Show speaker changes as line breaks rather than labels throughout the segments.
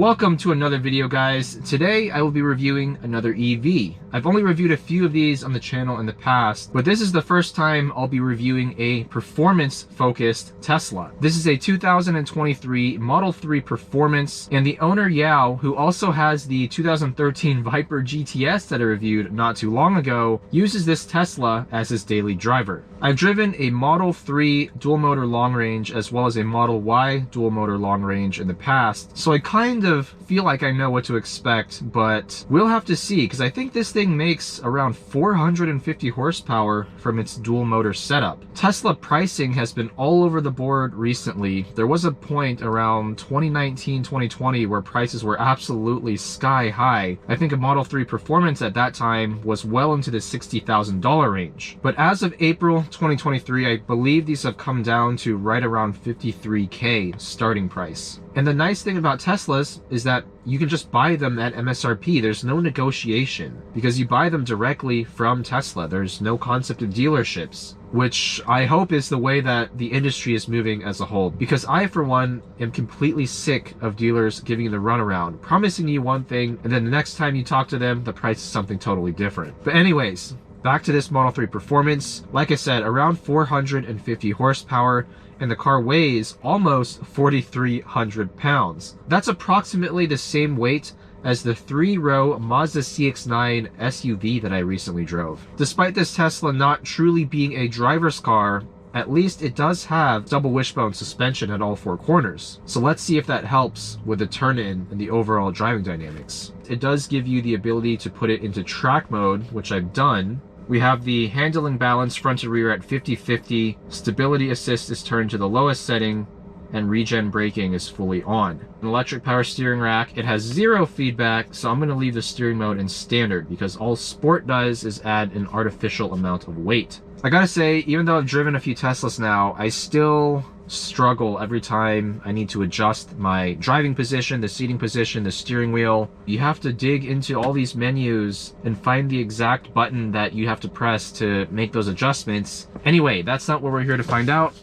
Welcome to another video, guys. Today I will be reviewing another EV. I've only reviewed a few of these on the channel in the past, but this is the first time I'll be reviewing a performance-focused Tesla. This is a 2023 Model 3 Performance, and the owner Yao, who also has the 2013 Viper GTS that I reviewed not too long ago, uses this Tesla as his daily driver. I've driven a Model 3 dual motor long range as well as a Model Y dual motor long range in the past, so I kind of feel like I know what to expect, but we'll have to see, because I think this thing makes around 450 horsepower from its dual motor setup. Tesla pricing has been all over the board recently. There was a point around 2019, 2020 where prices were absolutely sky high. I think a Model 3 Performance at that time was well into the $60,000 range. But as of April 2023, I believe these have come down to right around $53K starting price. And the nice thing about Teslas is that you can just buy them at MSRP. There's no negotiation because you buy them directly from Tesla. There's no concept of dealerships, which I hope is the way that the industry is moving as a whole. Because I, for one, am completely sick of dealers giving you the runaround, promising you one thing, and then the next time you talk to them, the price is something totally different. But anyways, back to this Model 3 Performance. Like I said, around 450 horsepower, and the car weighs almost 4,300 pounds. That's approximately the same weight as the 3-row Mazda CX-9 SUV that I recently drove. Despite this Tesla not truly being a driver's car, at least it does have double wishbone suspension at all four corners. So let's see if that helps with the turn-in and the overall driving dynamics. It does give you the ability to put it into track mode, which I've done. We have the handling balance front to rear at 50-50, stability assist is turned to the lowest setting, and regen braking is fully on. An electric power steering rack. It has zero feedback, so I'm going to leave the steering mode in standard because all Sport does is add an artificial amount of weight. I gotta say, even though I've driven a few Teslas now, I still struggle every time I need to adjust my driving position, the seating position, the steering wheel. You have to dig into all these menus and find the exact button that you have to press to make those adjustments. Anyway, that's not what we're here to find out.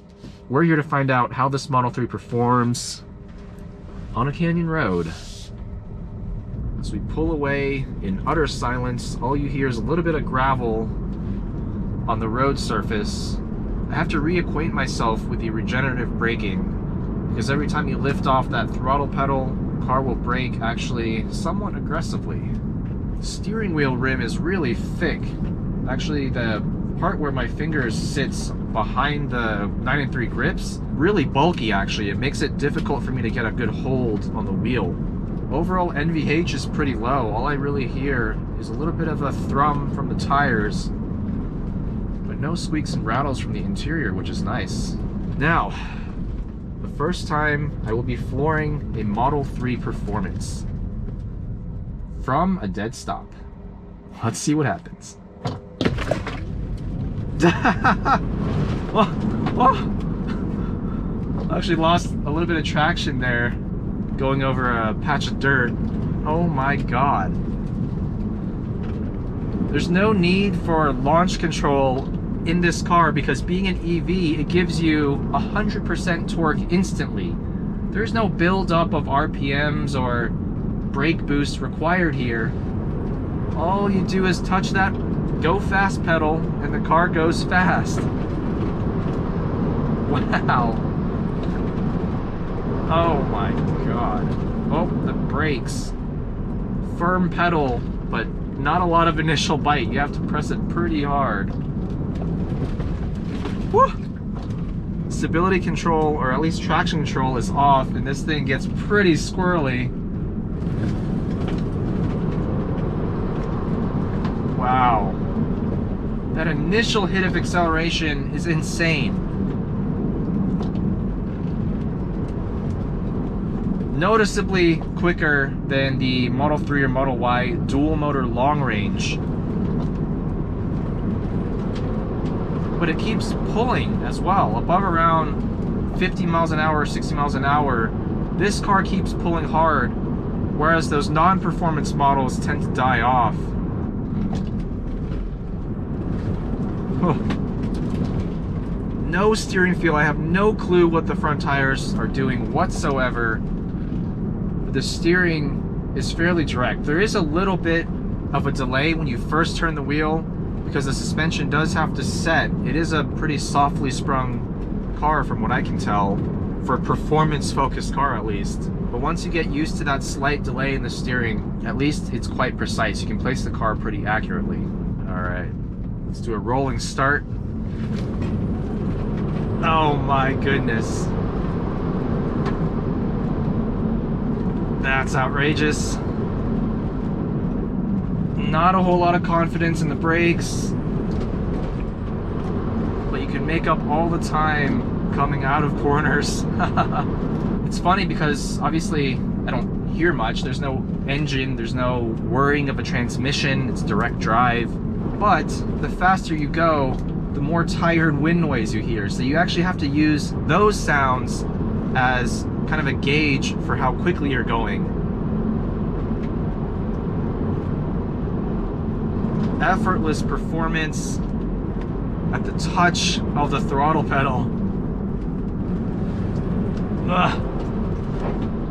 We're here to find out how this Model 3 performs on a canyon road. As we pull away in utter silence, all you hear is a little bit of gravel on the road surface. I have to reacquaint myself with the regenerative braking, because every time you lift off that throttle pedal, the car will brake actually somewhat aggressively. The steering wheel rim is really thick. Actually, the part where my fingers sits behind the 9 3 grips, really bulky actually. It makes it difficult for me to get a good hold on the wheel. Overall NVH is pretty low. All I really hear is a little bit of a thrum from the tires, but no squeaks and rattles from the interior, which is nice. Now, the first time I will be flooring a Model 3 Performance from a dead stop. Let's see what happens. Actually lost a little bit of traction there going over a patch of dirt. Oh my god. There's no need for launch control in this car because being an EV, it gives you 100% torque instantly. There's no build-up of RPMs or brake boost required here. All you do is touch that go fast pedal and the car goes fast. Wow. Oh my god. Oh, the brakes. Firm pedal, but not a lot of initial bite. You have to press it pretty hard. Woo! Stability control, or at least traction control, is off, and this thing gets pretty squirrely. Wow. That initial hit of acceleration is insane. Noticeably quicker than the Model 3 or Model Y dual motor long range. But it keeps pulling as well. Above around 50 miles an hour, 60 miles an hour, this car keeps pulling hard, whereas those non-performance models tend to die off. No steering feel. I have no clue what the front tires are doing whatsoever. but the steering is fairly direct. There is a little bit of a delay when you first turn the wheel because the suspension does have to set. It is a pretty softly sprung car from what I can tell, for a performance focused car at least. But once you get used to that slight delay in the steering, at least it's quite precise. You can place the car pretty accurately. All right, let's do a rolling start. Oh my goodness. That's outrageous. Not a whole lot of confidence in the brakes, but you can make up all the time coming out of corners. It's funny because obviously I don't hear much. There's no engine, there's no whirring of a transmission, it's direct drive. But the faster you go, the more tired wind noise you hear. So you actually have to use those sounds as kind of a gauge for how quickly you're going. Effortless performance at the touch of the throttle pedal. Ugh.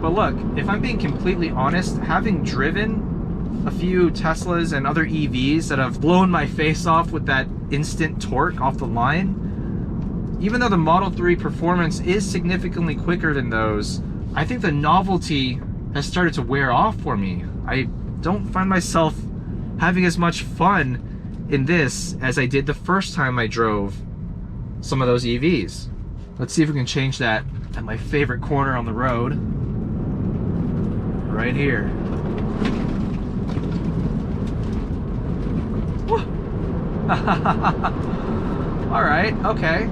But look, if I'm being completely honest, having driven a few Teslas and other EVs that have blown my face off with that instant torque off the line, even though the Model 3 performance is significantly quicker than those, I think the novelty has started to wear off for me. I don't find myself having as much fun in this as I did the first time I drove some of those EVs. Let's see if we can change that at my favorite corner on the road. Right here. Alright, okay.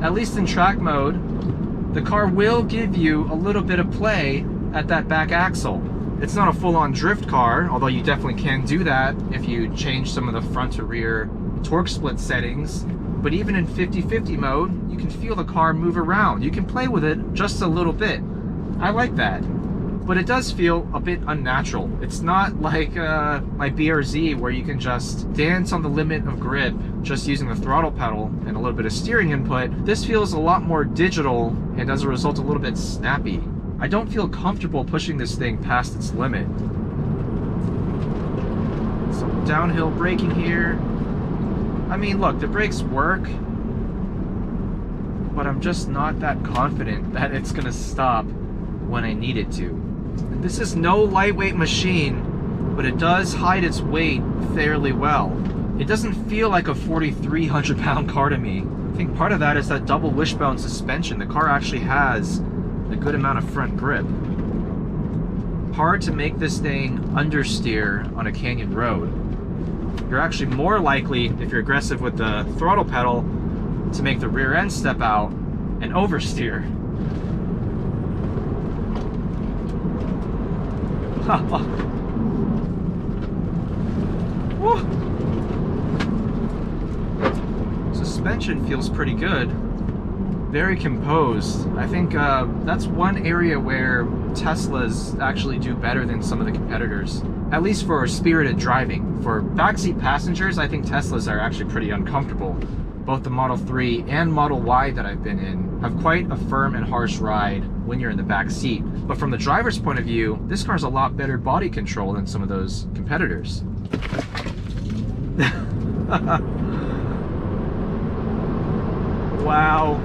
At least in track mode, the car will give you a little bit of play at that back axle. It's not a full-on drift car, although you definitely can do that if you change some of the front to rear torque split settings. But even in 50-50 mode, you can feel the car move around. You can play with it just a little bit. I like that. But it does feel a bit unnatural. It's not like my BRZ where you can just dance on the limit of grip just using the throttle pedal and a little bit of steering input. This feels a lot more digital and as a result a little bit snappy. I don't feel comfortable pushing this thing past its limit. Some downhill braking here. I mean, look, the brakes work, but I'm just not that confident that it's gonna stop when I need it to. And this is no lightweight machine, but it does hide its weight fairly well. It doesn't feel like a 4,300 pound car to me. I think part of that is that double wishbone suspension. The car actually has a good amount of front grip. Hard to make this thing understeer on a canyon road. You're actually more likely, if you're aggressive with the throttle pedal, to make the rear end step out and oversteer. Suspension feels pretty good. Very composed. I think that's one area where Teslas actually do better than some of the competitors, at least for spirited driving. For backseat passengers, I think Teslas are actually pretty uncomfortable. Both the Model 3 and Model Y that I've been in have quite a firm and harsh ride when you're in the back seat. But from the driver's point of view, this car's a lot better body control than some of those competitors. Wow.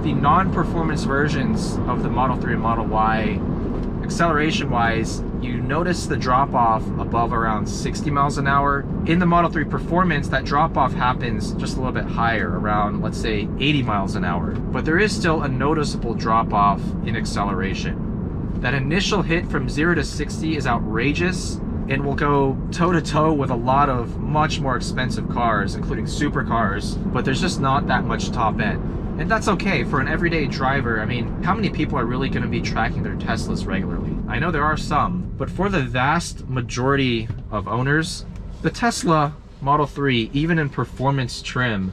The non-performance versions of the Model 3 and Model Y, acceleration-wise, you notice the drop-off above around 60 miles an hour. In the Model 3 Performance, that drop-off happens just a little bit higher, around, let's say, 80 miles an hour. But there is still a noticeable drop-off in acceleration. That initial hit from 0 to 60 is outrageous and will go toe-to-toe with a lot of much more expensive cars, including supercars, but there's just not that much top end. And that's okay for an everyday driver. I mean, how many people are really going to be tracking their Teslas regularly? I know there are some, but for the vast majority of owners, the Tesla Model 3, even in performance trim,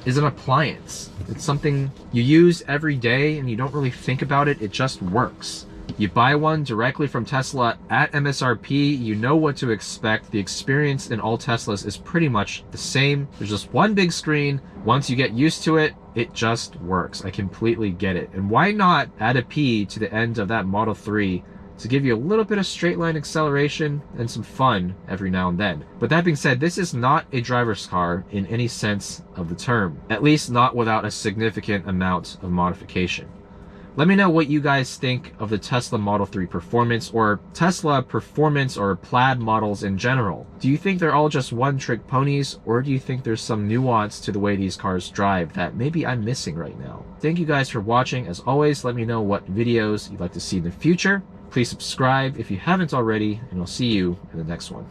is an appliance. It's something you use every day and you don't really think about it, it just works. You buy one directly from Tesla at MSRP, you know what to expect. The experience in all Teslas is pretty much the same. There's just one big screen. Once you get used to it, it just works. I completely get it. And why not add a P to the end of that Model 3 to give you a little bit of straight line acceleration and some fun every now and then. But that being said, this is not a driver's car in any sense of the term, at least not without a significant amount of modification. Let me know what you guys think of the Tesla Model 3 performance, or Tesla performance or Plaid models in general. Do you think they're all just one-trick ponies, or do you think there's some nuance to the way these cars drive that maybe I'm missing right now? Thank you guys for watching. As always, let me know what videos you'd like to see in the future. Please subscribe if you haven't already, and I'll see you in the next one.